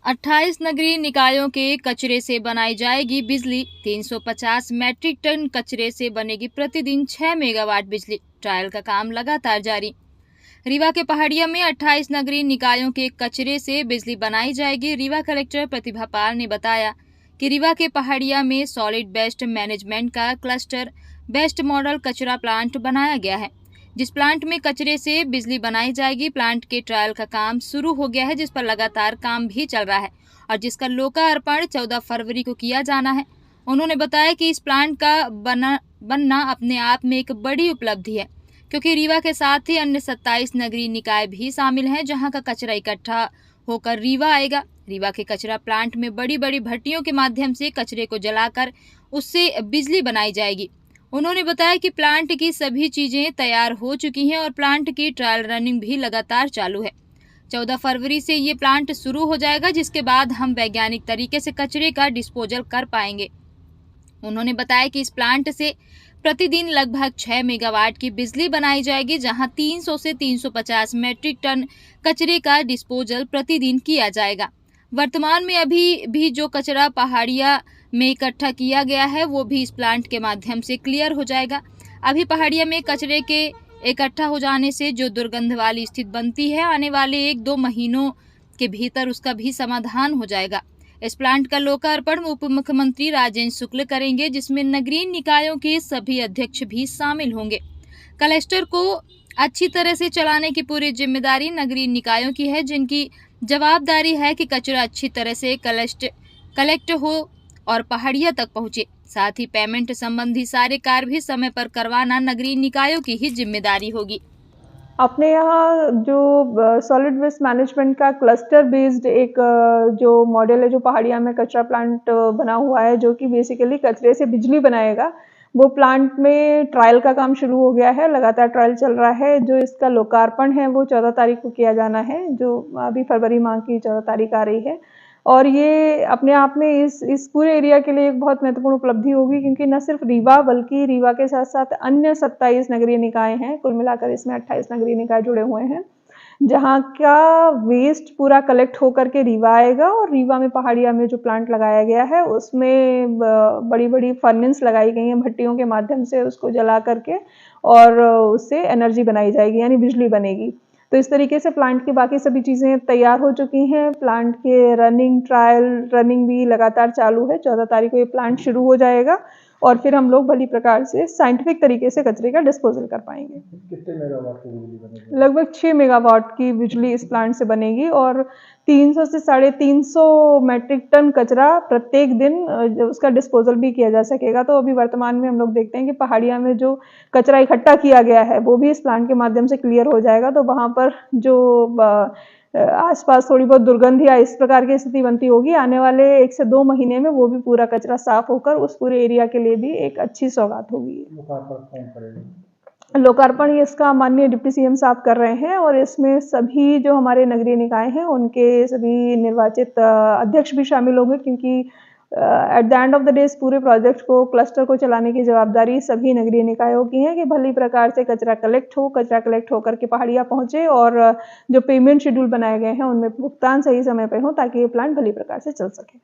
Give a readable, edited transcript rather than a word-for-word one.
28 नगरीय निकायों के कचरे से बनाई जाएगी बिजली। 350 मैट्रिक टन कचरे से बनेगी प्रतिदिन 6 मेगावाट बिजली। ट्रायल का काम लगातार जारी। रीवा के पहाड़िया में 28 नगरीय निकायों के कचरे से बिजली बनाई जाएगी। रीवा कलेक्टर प्रतिभा पाल ने बताया कि रीवा के पहाड़िया में सॉलिड वेस्ट मैनेजमेंट का क्लस्टर बेस्ट मॉडल कचरा प्लांट बनाया गया है, जिस प्लांट में कचरे से बिजली बनाई जाएगी। प्लांट के ट्रायल का काम शुरू हो गया है, जिस पर लगातार काम भी चल रहा है और जिसका लोकार्पण 14 फरवरी को किया जाना है। उन्होंने बताया कि इस प्लांट का बनना अपने आप में एक बड़ी उपलब्धि है, क्योंकि रीवा के साथ ही अन्य 27 नगरीय निकाय भी शामिल हैं, जहां का कचरा इकट्ठा होकर रीवा आएगा। रीवा के कचरा प्लांट में बड़ी बड़ी भट्टियों के माध्यम से कचरे को जलाकर उससे बिजली बनाई जाएगी। उन्होंने बताया कि प्लांट की सभी चीजें तैयार हो चुकी हैं और प्लांट की ट्रायल रनिंग भी लगातार चालू है। 14 फरवरी से ये प्लांट शुरू हो जाएगा, जिसके बाद हम वैज्ञानिक तरीके से कचरे का डिस्पोजल कर पाएंगे। उन्होंने बताया कि इस प्लांट से प्रतिदिन लगभग 6 मेगावाट की बिजली बनाई जाएगी, जहां 300 से 350 मैट्रिक टन कचरे का डिस्पोजल प्रतिदिन किया जाएगा। वर्तमान में अभी भी जो कचरा पहाड़िया में इकट्ठा किया गया है, वो भी इस प्लांट के माध्यम से क्लियर हो जाएगा। अभी पहाड़िया में कचरे के इकट्ठा हो जाने से जो दुर्गंध वाली स्थिति बनती है, आने वाले 1-2 महीनों के भीतर उसका भी समाधान हो जाएगा। इस प्लांट का लोकार्पण उप मुख्यमंत्री राजेंद्र शुक्ल करेंगे, जिसमें नगरीय निकायों के सभी अध्यक्ष भी शामिल होंगे। कलेक्टर को अच्छी तरह से चलाने की पूरी जिम्मेदारी नगरीय निकायों की है, जिनकी जवाबदारी है कि कचरा अच्छी तरह से कलेक्ट हो और पहाड़िया तक पहुंचे। साथ ही पेमेंट संबंधी सारे कार्य भी समय पर करवाना नगरीय निकायों की ही जिम्मेदारी होगी। अपने यहाँ जो सॉलिड वेस्ट मैनेजमेंट का क्लस्टर बेस्ड एक जो मॉडल है, जो पहाड़िया में कचरा प्लांट बना हुआ है, जो कि बेसिकली कचरे से बिजली बनाएगा, वो प्लांट में ट्रायल का काम शुरू हो गया है। लगातार ट्रायल चल रहा है। जो इसका लोकार्पण है वो 14 तारीख को किया जाना है, जो अभी फरवरी माह की 14 तारीख आ रही है। और ये अपने आप में इस पूरे एरिया के लिए एक बहुत महत्वपूर्ण उपलब्धि होगी, क्योंकि न सिर्फ रीवा बल्कि रीवा के साथ साथ अन्य 27 नगरीय निकाय हैं। कुल मिलाकर इसमें 28 नगरीय निकाय जुड़े हुए हैं, जहाँ का वेस्ट पूरा कलेक्ट होकर के रीवा आएगा। और रीवा में पहाड़िया में जो प्लांट लगाया गया है, उसमें बड़ी बड़ी फर्नेस लगाई गई हैं, भट्टियों के माध्यम से उसको जला करके और उससे एनर्जी बनाई जाएगी, यानी बिजली बनेगी। तो इस तरीके से प्लांट की बाकी सभी चीज़ें तैयार हो चुकी हैं। प्लांट के ट्रायल रनिंग भी लगातार चालू है। 14 तारीख को ये प्लांट शुरू हो जाएगा और फिर हम लोग भली प्रकार से साइंटिफिक तरीके से कचरे का डिस्पोजल कर पाएंगे। कितने मेगावाट की बिजली बनेगी? लगभग 6 मेगावाट की बिजली इस प्लांट से बनेगी और 300 से 350 मैट्रिक टन कचरा प्रत्येक दिन उसका डिस्पोजल भी किया जा सकेगा। तो अभी वर्तमान में हम लोग देखते हैं कि पहाड़िया में जो कचरा इकट्ठा किया गया है, वो भी इस प्लांट के माध्यम से क्लियर हो जाएगा। तो वहाँ पर जो आसपास थोड़ी बहुत दुर्गंध या इस प्रकार की स्थिति बनती होगी, आने वाले 1 से 2 महीने में वो भी पूरा कचरा साफ होकर उस पूरे एरिया के लिए भी एक अच्छी सौगात होगी। लोकार्पण इसका माननीय डिप्टी सीएम साहब कर रहे हैं और इसमें सभी जो हमारे नगरीय निकाय हैं, उनके सभी निर्वाचित अध्यक्ष भी शामिल होंगे, क्योंकि at the end of the day इस पूरे प्रोजेक्ट को, क्लस्टर को चलाने की जवाबदारी सभी नगरीय निकायों की है कि भली प्रकार से कचरा कलेक्ट होकर के पहाड़िया पहुंचे और जो पेमेंट शेड्यूल बनाए गए हैं उनमें भुगतान सही समय पर हो, ताकि ये प्लांट भली प्रकार से चल सके।